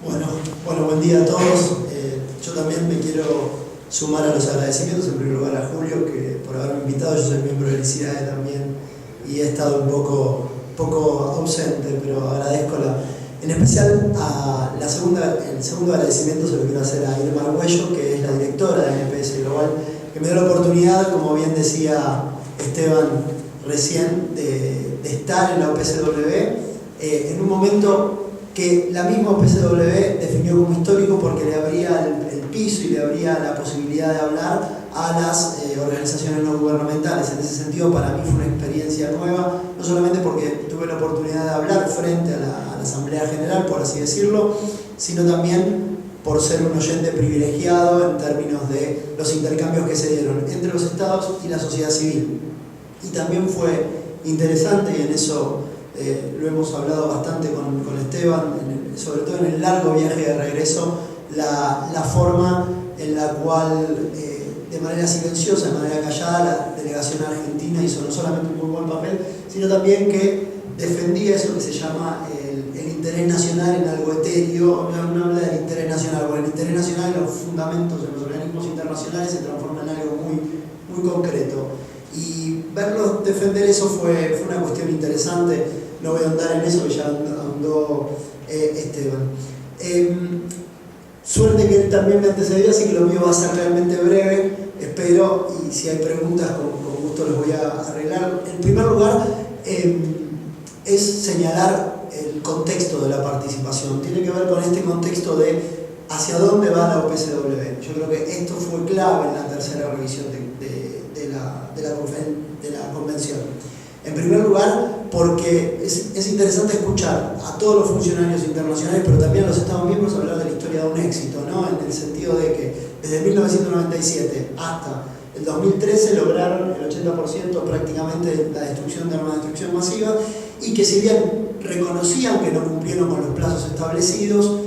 Buen día a todos. Yo también me quiero sumar a los agradecimientos, en primer lugar a Julio, que por haberme invitado. Yo soy miembro del ICIAE también y he estado un poco ausente, pero agradezco en especial el segundo agradecimiento se lo quiero hacer a Irma Arguello, que es la directora de NPS Global, que me dio la oportunidad, como bien decía Esteban recién, de estar en la OPCW en un momento que la misma OPCW definió como histórico porque le abría el piso y le abría la posibilidad de hablar a las organizaciones no gubernamentales. En ese sentido, para mí fue una experiencia nueva, no solamente porque tuve la oportunidad de hablar frente a la Asamblea General, por así decirlo, sino también por ser un oyente privilegiado en términos de los intercambios que se dieron entre los estados y la sociedad civil. Y también fue interesante, y en eso lo hemos hablado bastante con Esteban, sobre todo en el largo viaje de regreso, la forma en la cual, de manera silenciosa, de manera callada, la delegación argentina hizo no solamente un muy buen papel, sino también que defendía eso que se llama el interés nacional en algo etéreo. No habla del interés nacional, porque el interés nacional en los fundamentos, en los organismos internacionales, se transforma en algo muy concreto. Y verlos defender eso fue una cuestión interesante. No voy a andar en eso, que ya andó Esteban. Suerte que él también me antecedió, así que lo mío va a ser realmente breve, espero, y si hay preguntas con gusto los voy a arreglar. En primer lugar, es señalar el contexto de la participación. Tiene que ver con este contexto de hacia dónde va la OPCW. Yo creo que esto fue clave en la tercera revisión de la convención. En primer lugar, porque es interesante escuchar a todos los funcionarios internacionales, pero también a los Estados miembros, hablar de la historia de un éxito, ¿no? En el sentido de que desde 1997 hasta el 2013 lograron el 80% prácticamente la destrucción de armas de destrucción masiva, y que si bien reconocían que no cumplieron con los plazos establecidos,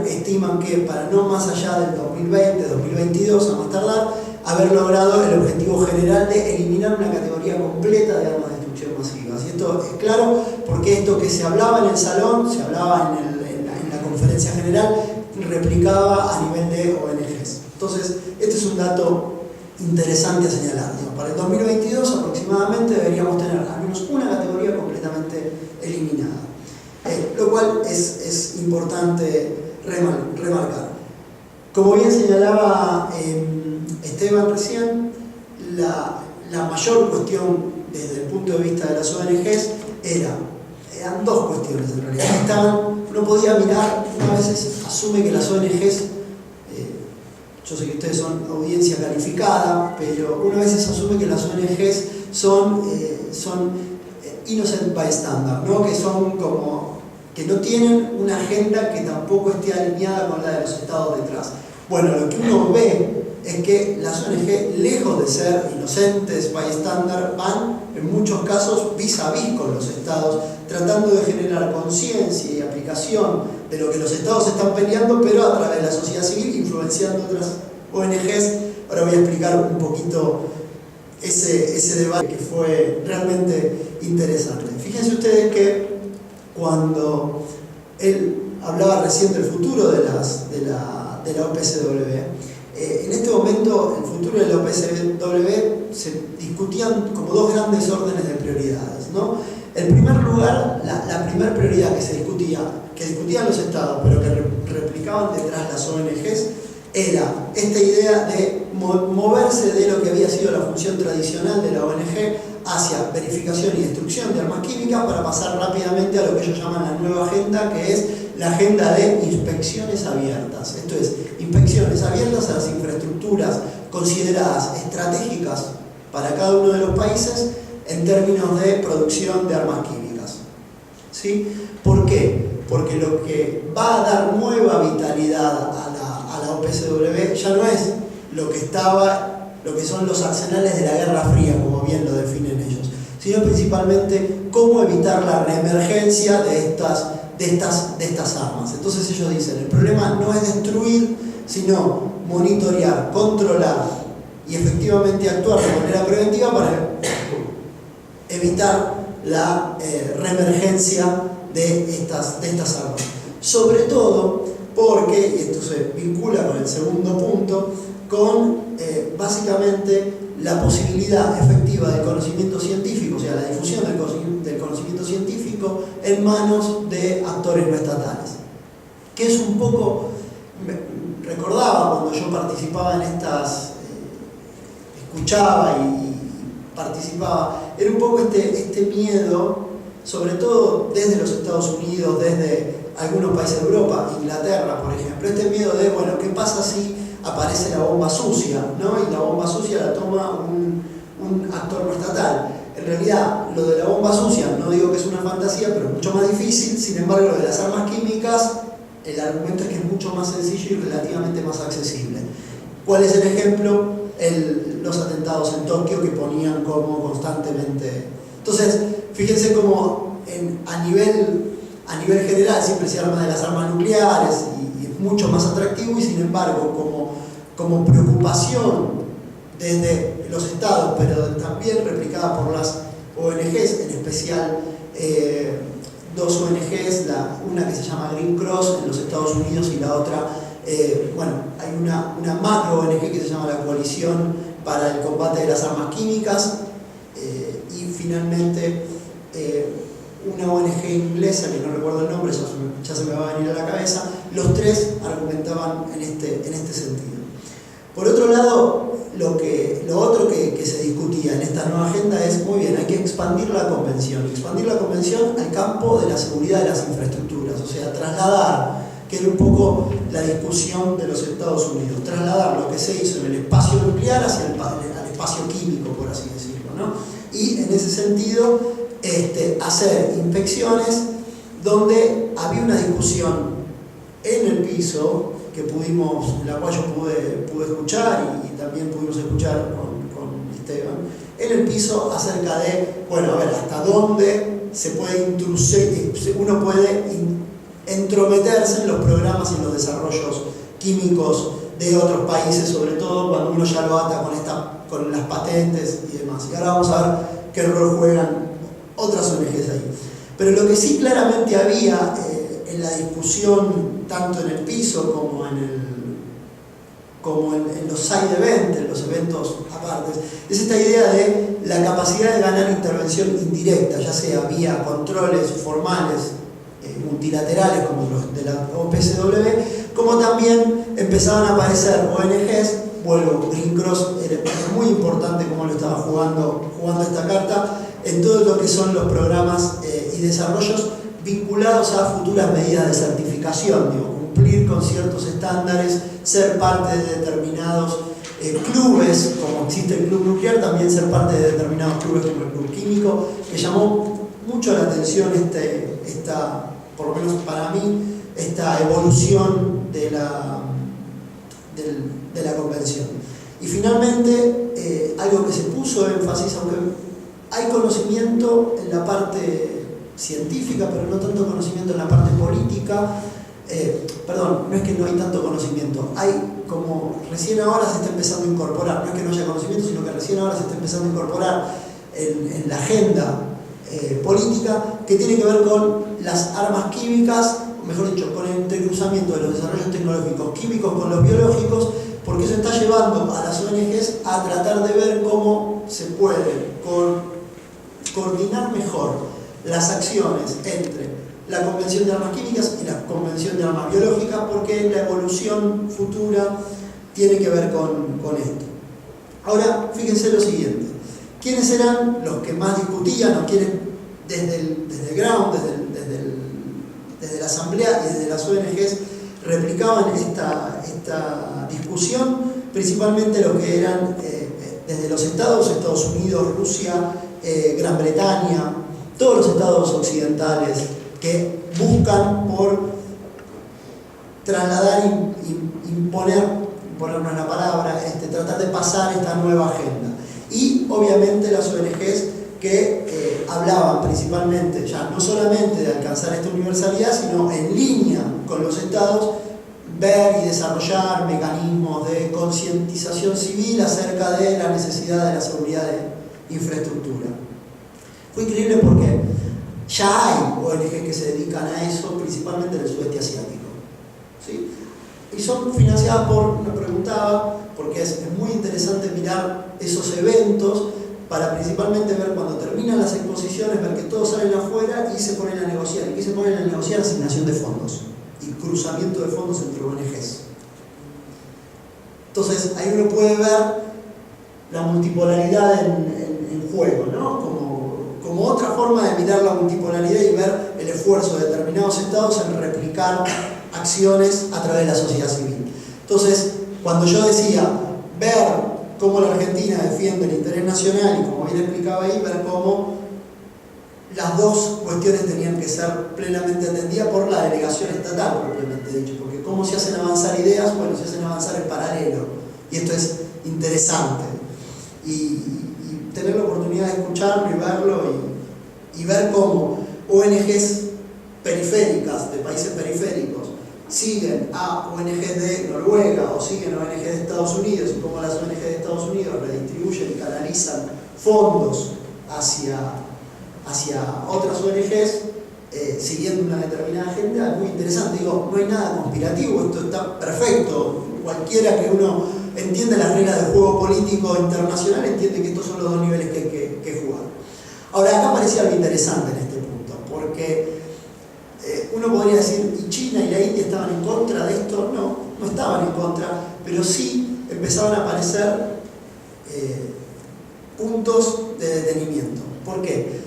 estiman que para no más allá del 2020, 2022 a más tardar, haber logrado el objetivo general de eliminar una categoría completa de armas de destrucción masivas. Y esto es claro porque esto que se hablaba en el salón, se hablaba en la conferencia general, replicaba a nivel de ONGs. Entonces, este es un dato interesante a señalar. Para el 2022 aproximadamente deberíamos tener al menos una categoría completamente eliminada. Lo cual es importante remarcar. Como bien señalaba Esteban recién, la mayor cuestión desde el punto de vista de las ONGs eran dos cuestiones en realidad. Uno podía mirar, a veces asume que las ONGs, yo sé que ustedes son audiencia calificada, pero uno a veces asume que las ONGs son innocent bystander, ¿no? Que son como que no tienen una agenda que tampoco esté alineada con la de los estados detrás. Bueno, lo que uno ve es que las ONG, lejos de ser inocentes bystander, van en muchos casos vis a vis con los estados, tratando de generar conciencia y aplicación de lo que los estados están peleando, pero a través de la sociedad civil, influenciando otras ONGs. Ahora voy a explicar un poquito ese debate que fue realmente interesante. Fíjense ustedes que cuando él hablaba recién del futuro de la OPCW, en este momento el futuro de la OPCW se discutían como dos grandes órdenes de prioridades, ¿no? En primer lugar, la primera prioridad que discutían los estados, pero que replicaban detrás las ONGs, era esta idea de moverse de lo que había sido la función tradicional de la ONG hacia verificación y destrucción de armas químicas, para pasar rápidamente a lo que ellos llaman la nueva agenda, que es la agenda de inspecciones abiertas. Esto es, inspecciones abiertas a las infraestructuras consideradas estratégicas para cada uno de los países en términos de producción de armas químicas. ¿Sí? ¿Por qué? Porque lo que va a dar nueva vitalidad a la OPCW ya no es lo que son los arsenales de la Guerra Fría, como bien lo definen ellos, sino principalmente cómo evitar la reemergencia de estas armas. Entonces ellos dicen, el problema no es destruir, sino monitorear, controlar y efectivamente actuar de manera preventiva para evitar la reemergencia de estas armas. Sobre todo porque, y esto se vincula con el segundo punto, con básicamente la posibilidad efectiva del conocimiento científico, o sea, la difusión del conocimiento científico en manos de actores no estatales. Que es un poco, recordaba cuando yo participaba en estas, escuchaba y participaba, era un poco este miedo, sobre todo desde los Estados Unidos, desde algunos países de Europa, Inglaterra, por ejemplo, este miedo de, bueno, ¿qué pasa si aparece la bomba sucia, ¿no? Y la bomba sucia la toma un actor no estatal? En realidad, lo de la bomba sucia, no digo que es una fantasía, pero es mucho más difícil. Sin embargo, lo de las armas químicas, el argumento es que es mucho más sencillo y relativamente más accesible. ¿Cuál es el ejemplo? Los atentados en Tokio, que ponían como constantemente. Entonces, fíjense cómo a nivel general siempre se habla de las armas nucleares y es mucho más atractivo, y sin embargo como preocupación desde los estados, pero también replicada por las ONGs, en especial dos ONGs, una que se llama Green Cross en los Estados Unidos y la otra, hay una macro ONG que se llama la Coalición para el Combate de las Armas Químicas, y finalmente una ONG inglesa, que no recuerdo el nombre, ya se me va a venir a la cabeza. Los tres argumentaban en este sentido. Por otro lado, lo otro que se discutía en esta nueva agenda es, muy bien, hay que expandir la convención al campo de la seguridad de las infraestructuras, o sea, trasladar, que era un poco la discusión de los Estados Unidos, trasladar lo que se hizo en el espacio nuclear hacia al espacio químico, por así decirlo, ¿no? Y en ese sentido, hacer inspecciones donde había una discusión en el piso, la cual yo pude escuchar y también pudimos escuchar con Esteban, en el piso acerca de, bueno, a ver, hasta dónde se puede uno puede entrometerse en los programas y en los desarrollos químicos de otros países, sobre todo cuando uno ya lo ata con las patentes y demás. Y ahora vamos a ver qué rol juegan otras ONGs ahí. Pero lo que sí claramente había en la discusión, tanto en el piso como en los side events, en los eventos apartes, es esta idea de la capacidad de ganar intervención indirecta, ya sea vía controles formales, multilaterales como los de la OPCW, como también empezaban a aparecer ONGs. Green Cross era muy importante como lo estaba jugando esta carta en todo lo que son los programas y desarrollos vinculados a futuras medidas de certificación, cumplir con ciertos estándares, ser parte de determinados clubes, como existe el Club Nuclear, también ser parte de determinados clubes como el Club Químico, que llamó mucho la atención por lo menos para mí, esta evolución de la convención. Y finalmente, algo que se puso énfasis, aunque hay conocimiento en la parte científica, pero no tanto conocimiento en la parte política. No es que no hay tanto conocimiento, hay como recién ahora se está empezando a incorporar, no es que no haya conocimiento, sino que recién ahora se está empezando a incorporar en la agenda política, que tiene que ver con las armas químicas, mejor dicho, con el entrecruzamiento de los desarrollos tecnológicos químicos con los biológicos, porque eso está llevando a las ONGs a tratar de ver cómo se puede coordinar mejor las acciones entre la Convención de Armas Químicas y la Convención de Armas Biológicas, porque la evolución futura tiene que ver con esto. Ahora, fíjense lo siguiente. ¿Quiénes eran los que más discutían o quiénes desde el ground, desde la Asamblea y desde las ONGs replicaban esta discusión? Principalmente lo que eran desde los Estados Unidos, Rusia, Gran Bretaña, todos los estados occidentales que buscan por trasladar, imponernos la palabra, tratar de pasar esta nueva agenda. Y obviamente las ONGs que hablaban principalmente, ya no solamente de alcanzar esta universalidad, sino en línea con los estados, ver y desarrollar mecanismos de concientización civil acerca de la necesidad de la seguridad de infraestructura. Fue increíble porque ya hay ONG que se dedican a eso, principalmente en el sudeste asiático, ¿sí? Y son financiadas por, me preguntaba, porque es muy interesante mirar esos eventos para principalmente ver cuando terminan las exposiciones, ver que todos salen afuera y se ponen a negociar. ¿Y qué se ponen a negociar? Asignación de fondos y cruzamiento de fondos entre ONGs. Entonces, ahí uno puede ver la multipolaridad en juego, ¿no? Como otra forma de mirar la multipolaridad y ver el esfuerzo de determinados estados en replicar acciones a través de la sociedad civil. Entonces, cuando yo decía ver cómo la Argentina defiende el interés nacional y como bien explicaba ahí, ver cómo las dos cuestiones tenían que ser plenamente atendidas por la delegación estatal, propiamente dicho, porque cómo se hacen avanzar ideas, bueno, se hacen avanzar en paralelo, y esto es interesante, y tener la oportunidad de escucharlo y verlo, y ver cómo ONGs periféricas, de países periféricos, siguen a ONGs de Noruega o siguen a ONGs de Estados Unidos, y cómo las ONGs de Estados Unidos redistribuyen y canalizan fondos hacia otras ONGs, siguiendo una determinada agenda. Es muy interesante. Digo, no hay nada conspirativo, esto está perfecto. Cualquiera que uno entienda las reglas del juego político internacional entiende que estos son los dos niveles que hay que jugar. Ahora, acá aparece algo interesante en este punto, porque uno podría decir, ¿y China y la India estaban en contra de esto? No, no estaban en contra, pero sí empezaban a aparecer puntos de detenimiento. ¿Por qué?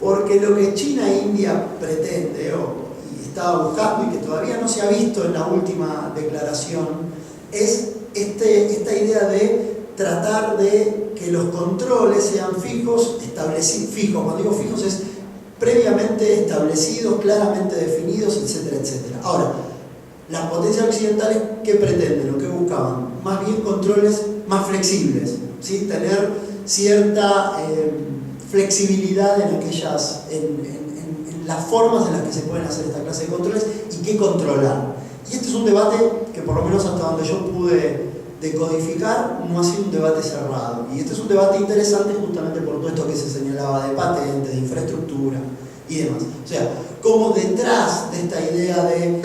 Porque lo que China e India pretende y estaba buscando y que todavía no se ha visto en la última declaración es esta idea de tratar de que los controles sean fijos, fijos. Cuando digo fijos es previamente establecidos, claramente definidos, etcétera, etcétera. Ahora, las potencias occidentales, ¿qué pretenden o qué buscaban? Más bien controles más flexibles, ¿sí? Tener cierta flexibilidad en las formas en las que se pueden hacer esta clase de controles y qué controlar. Y este es un debate que, por lo menos hasta donde yo pude decodificar, no ha sido un debate cerrado. Y este es un debate interesante justamente por todo esto que se señalaba de patentes, de infraestructura y demás. O sea, cómo detrás de esta idea de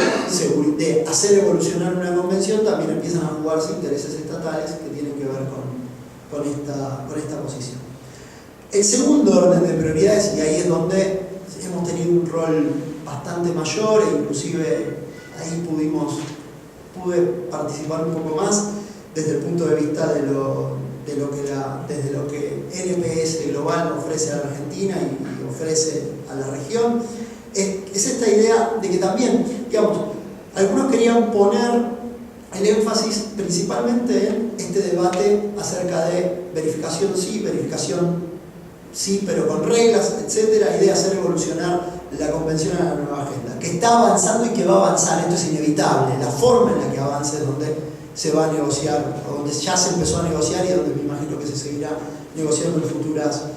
hacer evolucionar una convención también empiezan a jugarse intereses estatales que tienen que ver con esta posición. El segundo orden de prioridades, y ahí es donde hemos tenido un rol bastante mayor e inclusive ahí pude participar un poco más desde el punto de vista desde lo que NPS Global ofrece a la Argentina y ofrece a la región, es esta idea de que también, digamos, algunos querían poner el énfasis principalmente en este debate acerca de verificación sí, pero con reglas, etcétera, y de hacer evolucionar la convención a la nueva agenda, que está avanzando y que va a avanzar. Esto es inevitable. La forma en la que avance es donde se va a negociar, o donde ya se empezó a negociar y donde me imagino que se seguirá negociando en futuras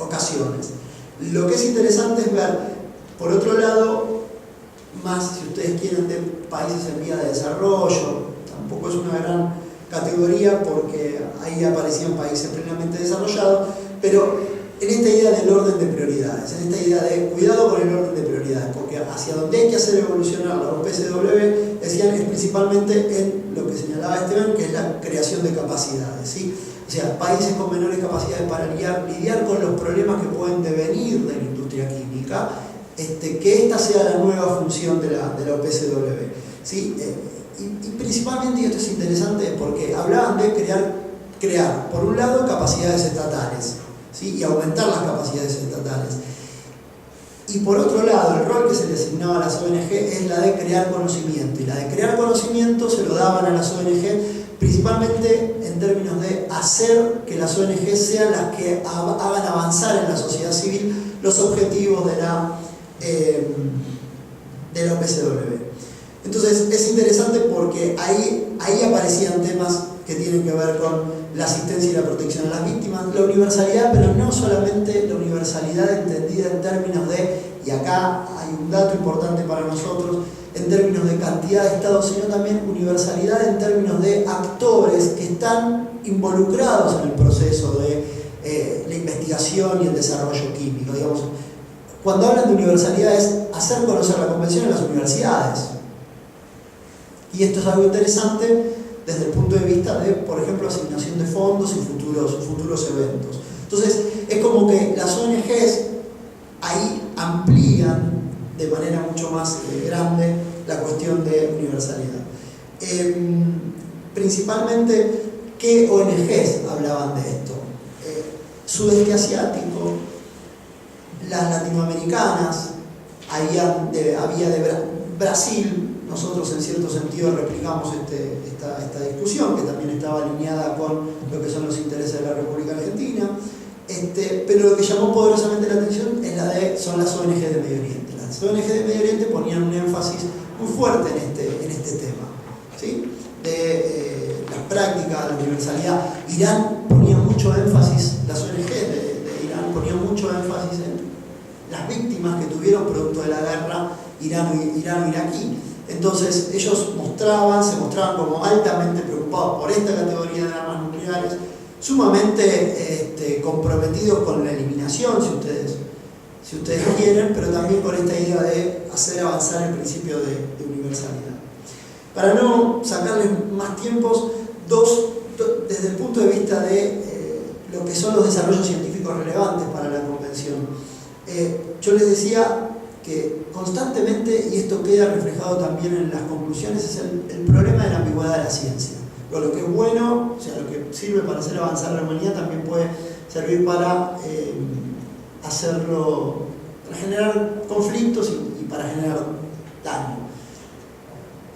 ocasiones. Lo que es interesante es ver, por otro lado, más si ustedes quieren, de países en vía de desarrollo. Tampoco es una gran categoría porque ahí aparecían países plenamente desarrollados, pero en esta idea del orden de prioridades, en esta idea de cuidado con el orden de prioridades, porque hacia donde hay que hacer evolucionar la OPCW, decían, es principalmente en lo que señalaba Esteban, que es la creación de capacidades, ¿sí? O sea, países con menores capacidades para lidiar con los problemas que pueden devenir de la industria química, que esta sea la nueva función de la OPCW, ¿sí? Y principalmente, y esto es interesante, porque hablaban de crear, por un lado, capacidades estatales, ¿sí? Y aumentar las capacidades estatales. Y por otro lado, el rol que se le asignaba a las ONG es la de crear conocimiento. Y la de crear conocimiento se lo daban a las ONG principalmente en términos de hacer que las ONG sean las que hagan avanzar en la sociedad civil los objetivos de la OPCW. Entonces es interesante porque ahí aparecían temas que tienen que ver con la asistencia y la protección a las víctimas, la universalidad, pero no solamente la universalidad entendida en términos de, y acá hay un dato importante para nosotros, en términos de cantidad de estados, sino también universalidad en términos de actores que están involucrados en el proceso de la investigación y el desarrollo químico. Digamos, Cuando hablan de universalidad es hacer conocer la convención en las universidades. Y esto es algo interesante desde el punto de vista de, por ejemplo, asignación de fondos y futuros eventos. Entonces, es como que las ONGs ahí amplían de manera mucho más grande la cuestión de universalidad. Principalmente, ¿qué ONGs hablaban de esto? Sudeste asiático, las latinoamericanas, había de Brasil. Nosotros en cierto sentido replicamos esta discusión, que también estaba alineada con lo que son los intereses de la República Argentina, pero lo que llamó poderosamente la atención son las ONG de Medio Oriente. Las ONG de Medio Oriente ponían un énfasis muy fuerte en este tema, ¿sí? De las prácticas, la universalidad. Irán ponía mucho énfasis, las ONG de Irán ponían mucho énfasis en las víctimas que tuvieron producto de la guerra irano-iraquí. Entonces ellos se mostraban como altamente preocupados por esta categoría de armas nucleares, sumamente comprometidos con la eliminación, si ustedes quieren, pero también con esta idea de hacer avanzar el principio de universalidad. Para no sacarles más tiempos, desde el punto de vista de lo que son los desarrollos científicos relevantes para la Convención. Yo les decía que constantemente, y esto queda reflejado también en las conclusiones, es el problema de la ambigüedad de la ciencia. Lo que es bueno, o sea, lo que sirve para hacer avanzar la humanidad también puede servir para generar conflictos y para generar daño.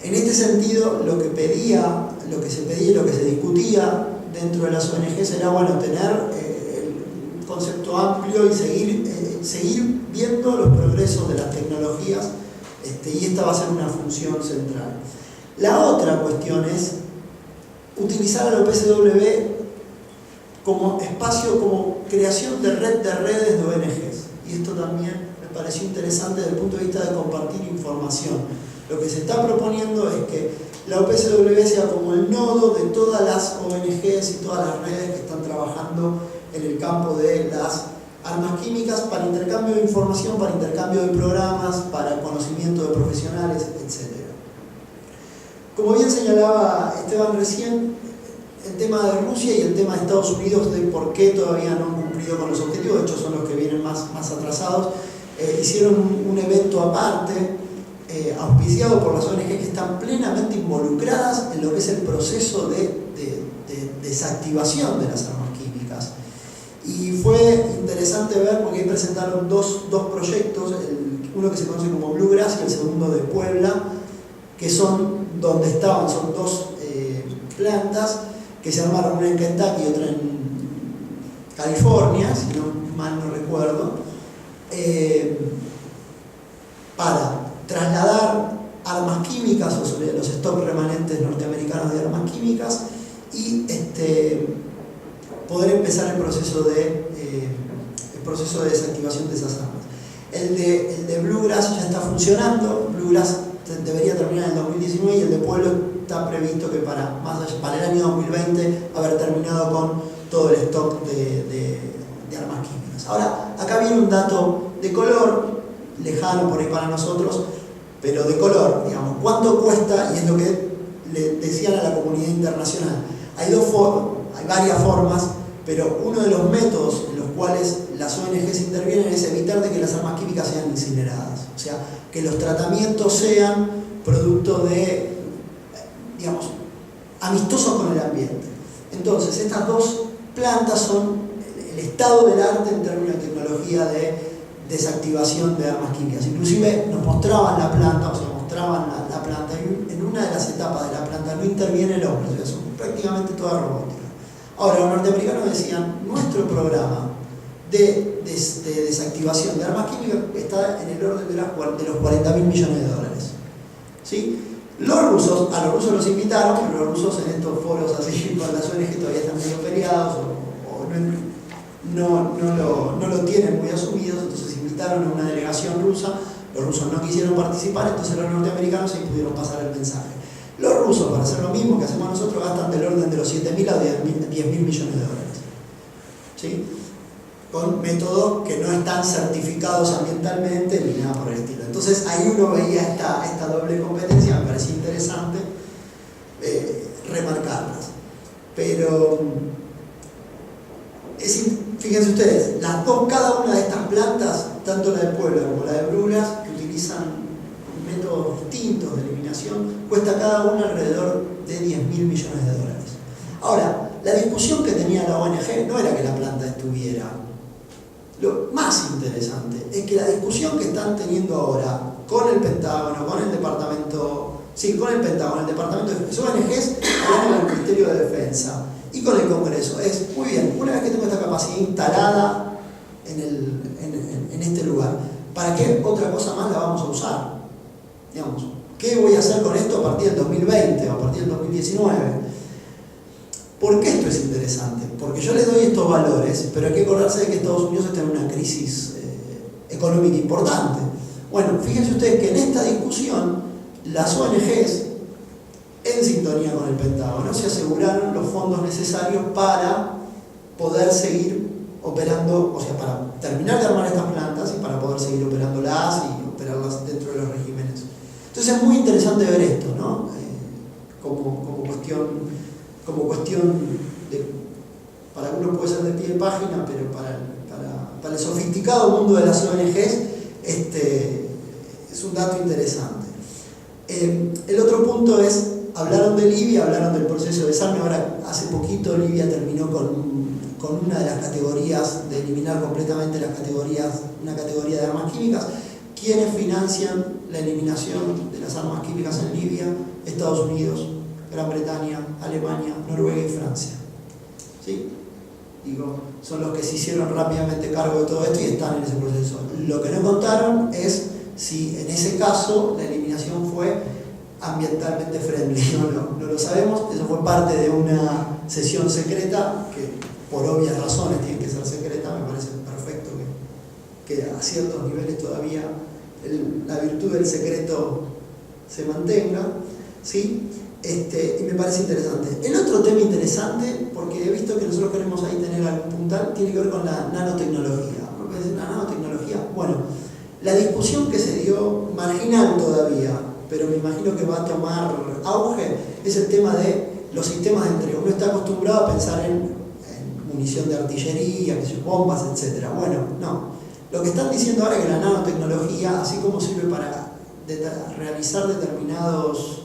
En este sentido, lo que se pedía y lo que se discutía dentro de las ONGs era, bueno, tener el concepto amplio y seguir viendo los progresos de las tecnologías, y esta va a ser una función central. La otra cuestión es utilizar a la OPCW como espacio, como creación de redes de ONGs. Y esto también me pareció interesante desde el punto de vista de compartir información. Lo que se está proponiendo es que la OPCW sea como el nodo de todas las ONGs y todas las redes que están trabajando en el campo de las armas químicas para intercambio de información, para intercambio de programas, para conocimiento de profesionales, etc. Como bien señalaba Esteban recién, el tema de Rusia y el tema de Estados Unidos, de por qué todavía no han cumplido con los objetivos, de hecho son los que vienen más atrasados, hicieron un evento aparte, auspiciado por las ONG que están plenamente involucradas en lo que es el proceso de desactivación de las armas químicas. Y fue interesante ver, porque ahí presentaron dos proyectos, uno que se conoce como Bluegrass y el segundo de Puebla, que son son dos plantas que se armaron, una en Kentucky y otra en California, si no mal no recuerdo, para trasladar armas químicas o sobre los stocks remanentes norteamericanos de armas químicas y poder empezar el proceso de desactivación de esas armas. El de Bluegrass ya está funcionando. Bluegrass debería terminar en el 2019 y el de Pueblo está previsto que para el año 2020 haber terminado con todo el stock de armas químicas. Ahora, acá viene un dato de color, lejano por ahí para nosotros, pero de color, digamos, ¿cuánto cuesta? Y es lo que le decían a la comunidad internacional. Hay varias formas, pero uno de los métodos en los cuales las ONGs intervienen es evitar de que las armas químicas sean incineradas. O sea, que los tratamientos sean producto de, digamos, amistosos con el ambiente. Entonces, estas dos plantas son el estado del arte en términos de tecnología de desactivación de armas químicas. Inclusive nos mostraban la planta, la planta, y en una de las etapas de la planta no interviene el hombre, o sea, son prácticamente toda robótica. Ahora, los norteamericanos decían, nuestro programa de desactivación de armas químicas está en el orden de los 40.000 millones de dólares. ¿Sí? A los rusos los invitaron, pero los rusos en estos foros así con las ONG todavía están medio peleados o no lo tienen muy asumidos, entonces invitaron a una delegación rusa, los rusos no quisieron participar, entonces los norteamericanos sí pudieron pasar el mensaje. Los rusos, para hacer lo mismo que hacemos nosotros, gastan del orden de los 7.000 a 10.000 millones de dólares. ¿Sí? con métodos que no están certificados ambientalmente ni nada por el estilo. Entonces ahí uno veía esta doble competencia, me parecía interesante remarcarlas. Pero fíjense ustedes, cada una de estas plantas, tanto la de Puebla como la de Brulas, que utilizan métodos distintos de eliminación, cuesta cada una alrededor de 10.000 millones de dólares. Ahora, la discusión que tenía la ONG no era que la planta estuviera. Lo más interesante es que la discusión que están teniendo ahora con el Pentágono, con el Departamento de Defensa, ONGs con el Ministerio de Defensa y con el Congreso, es, muy bien, una vez que tengo esta capacidad instalada en este lugar, ¿para qué otra cosa más la vamos a usar? Digamos, ¿qué voy a hacer con esto a partir del 2020 o a partir del 2019? ¿Por qué esto es interesante? Porque yo les doy estos valores, pero hay que acordarse de que Estados Unidos está en una crisis económica importante. Bueno, fíjense ustedes que en esta discusión las ONGs, en sintonía con el Pentágono, se aseguraron los fondos necesarios para poder seguir operando, o sea, para terminar de armar estas plantas y para poder seguir operándolas y operarlas dentro de los regímenes. Entonces es muy interesante ver esto, ¿no? Como cuestión de, para algunos puede ser de pie de página, pero para el sofisticado mundo de las ONGs es un dato interesante. El otro punto es, hablaron de Libia, hablaron del proceso de desarme. Ahora, hace poquito Libia terminó con una de las categorías, de eliminar completamente una categoría de armas químicas. ¿Quiénes financian la eliminación de las armas químicas en Libia? Estados Unidos, Gran Bretaña, Alemania, Noruega y Francia. ¿Sí? Digo, son los que se hicieron rápidamente cargo de todo esto y están en ese proceso. Lo que no contaron es si en ese caso la eliminación fue ambientalmente friendly. No lo sabemos. Eso fue parte de una sesión secreta que por obvias razones tiene que ser secreta. Me parece perfecto que a ciertos niveles todavía la virtud del secreto se mantenga, ¿sí? Y me parece interesante. El otro tema interesante, porque he visto que nosotros queremos ahí tener algún puntal, tiene que ver con la nanotecnología. ¿La nanotecnología? Bueno, la discusión que se dio, marginal todavía, pero me imagino que va a tomar auge, es el tema de los sistemas de entrega. Uno está acostumbrado a pensar en munición de artillería, bombas, etc. Bueno, no. Lo que están diciendo ahora es que la nanotecnología, así como sirve para realizar determinados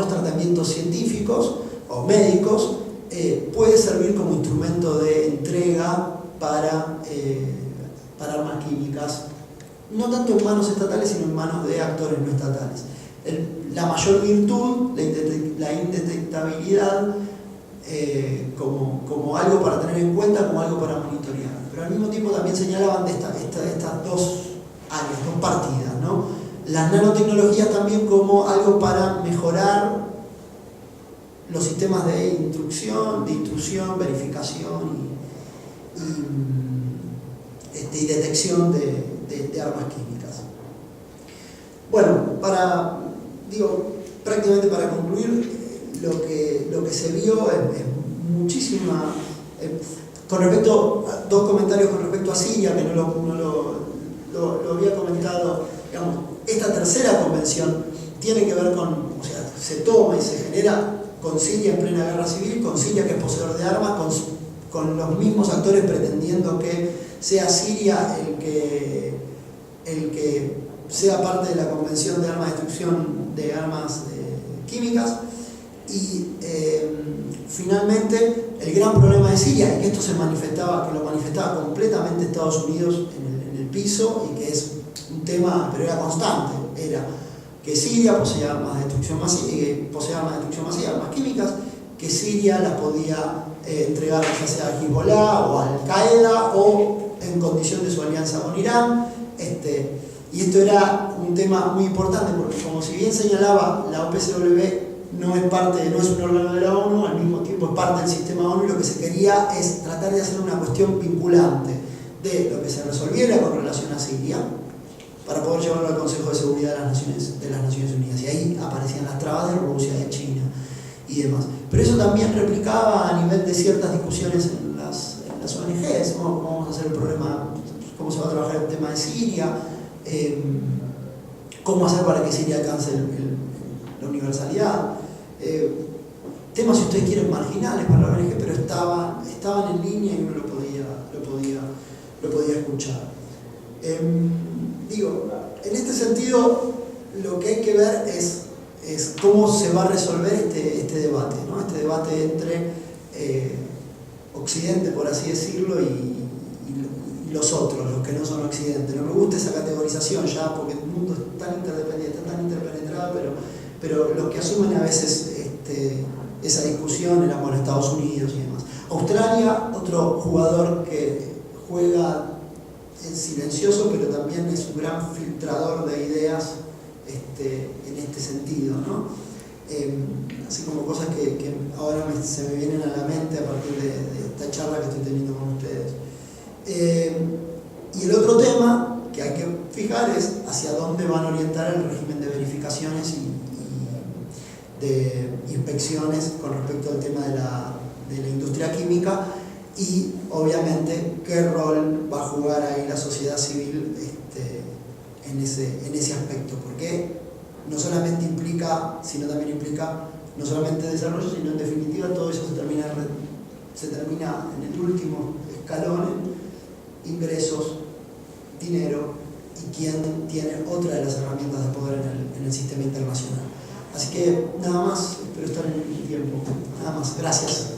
tratamientos científicos o médicos, puede servir como instrumento de entrega para armas químicas, no tanto en manos estatales, sino en manos de actores no estatales. La mayor virtud, la indetectabilidad, como algo para tener en cuenta, como algo para monitorear. Pero al mismo tiempo también señalaban de estas dos áreas, dos partidas, ¿no? Las nanotecnologías también como algo para mejorar los sistemas de intrusión, verificación y detección de armas químicas. Bueno, prácticamente para concluir, lo que se vio es muchísima... con respecto a dos comentarios con respecto a Siria, que no lo había comentado, digamos, esta tercera convención tiene que ver con, o sea, se toma y se genera con Siria en plena guerra civil, con Siria que es poseedor de armas, con los mismos actores pretendiendo que sea Siria el que sea parte de la convención de armas de destrucción de armas químicas. Y finalmente el gran problema de Siria, y que esto lo manifestaba completamente Estados Unidos en el piso, y que es un tema, pero era constante, era que Siria poseía armas de destrucción masiva, armas químicas, que Siria las podía entregar ya sea a Hezbollah o a Al-Qaeda o en condición de su alianza con Irán. Y esto era un tema muy importante porque, como si bien señalaba, la OPCW no es un órgano de la ONU, al mismo tiempo es parte del sistema ONU, y lo que se quería es tratar de hacer una cuestión vinculante de lo que se resolviera con relación a Siria para poder llevarlo al Consejo de Seguridad de las Naciones Unidas. Y ahí aparecían las trabas de Rusia, de China y demás. Pero eso también replicaba a nivel de ciertas discusiones en las ONGs, ¿no? ¿Cómo vamos a hacer el problema? ¿Cómo se va a trabajar el tema de Siria? ¿Cómo hacer para que Siria alcance la universalidad? Temas, si ustedes quieren, marginales para la ONG, pero estaban en línea y uno lo podía escuchar. Digo, en este sentido, lo que hay que ver es cómo se va a resolver este debate, ¿no? Este debate entre Occidente, por así decirlo, y los otros, los que no son Occidente. No me gusta esa categorización ya, porque el mundo es tan interdependiente, tan interpenetrado, pero los que asumen a veces esa discusión eran, bueno, Estados Unidos y demás. Australia, otro jugador que juega en silencioso, pero también es un gran filtrador de ideas en este sentido, ¿no? Así como cosas que ahora se me vienen a la mente a partir de esta charla que estoy teniendo con ustedes. Y el otro tema que hay que fijar es hacia dónde van a orientar el régimen de verificaciones y de inspecciones con respecto al tema de la industria química, y obviamente qué rol va a jugar ahí la sociedad civil en ese aspecto, porque no solamente implica, sino también implica no solamente desarrollo, sino en definitiva todo eso se termina en el último escalón en ingresos, dinero y quién tiene otra de las herramientas de poder en el sistema internacional. Así que nada más, espero estar en el tiempo. Nada más, gracias.